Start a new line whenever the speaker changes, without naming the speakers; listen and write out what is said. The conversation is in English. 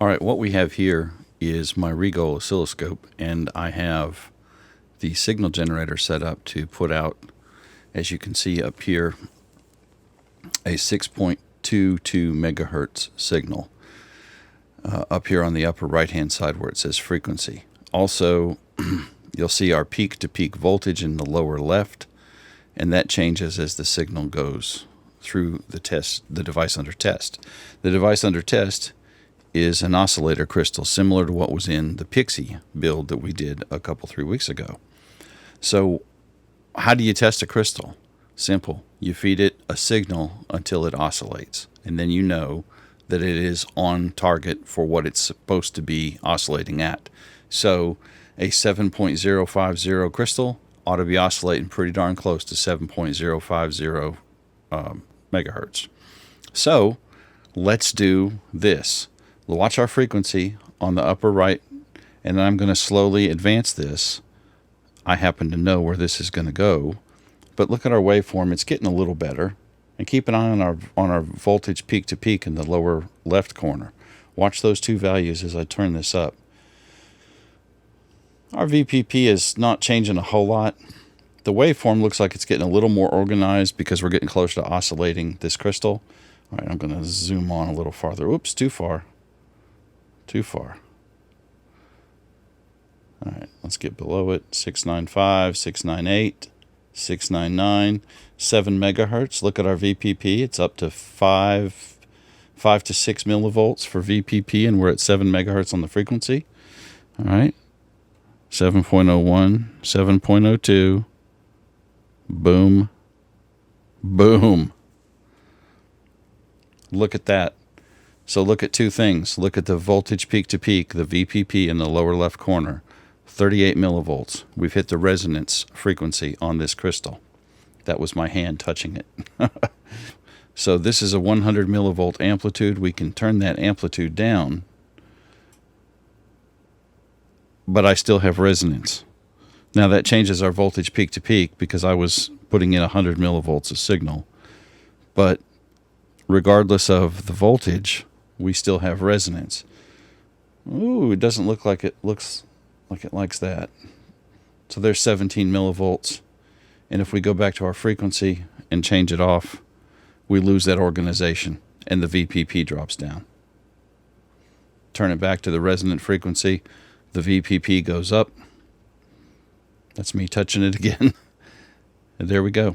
All right, what we have here is my Rigo oscilloscope, and I have the signal generator set up to put out, as you can see up here, a 6.22 megahertz signal up here on the upper right hand side where it says frequency. Also, you'll see our peak to peak voltage in the lower left, and that changes as the signal goes through the device under test. The device under test is an oscillator crystal similar to what was in the Pixie build that we did 3 weeks ago. So how do you test a crystal? Simple. You feed it a signal until it oscillates, and then you know that it is on target for what it's supposed to be oscillating at. So a 7.050 crystal ought to be oscillating pretty darn close to 7.050 megahertz. So let's do this. Watch our frequency on the upper right, and I'm going to slowly advance this. I happen to know where this is going to go, but look at our waveform. It's getting a little better. And keep an eye on our voltage peak to peak in the lower left corner. Watch those two values as I turn this up. Our VPP is not changing a whole lot. The waveform looks like it's getting a little more organized because we're getting closer to oscillating this crystal. All right, I'm going to zoom on a little farther. Oops, too far. Too far. All right, let's get below it. 695, 698, 699, 7 megahertz. Look at our VPP. It's up to 5 to 6 millivolts for VPP, and we're at 7 megahertz on the frequency. All right. 7.01, 7.02. Boom. Boom. Look at that. So look at two things. Look at the voltage peak to peak, the VPP in the lower left corner, 38 millivolts. We've hit the resonance frequency on this crystal. That was my hand touching it. So this is a 100 millivolt amplitude. We can turn that amplitude down, but I still have resonance. Now that changes our voltage peak to peak because I was putting in 100 millivolts of signal. But regardless of the voltage, we still have resonance. Ooh, it doesn't look like it looks like it likes that. So there's 17 millivolts. And if we go back to our frequency and change it off, we lose that organization and the VPP drops down. Turn it back to the resonant frequency, the VPP goes up. That's me touching it again. And there we go.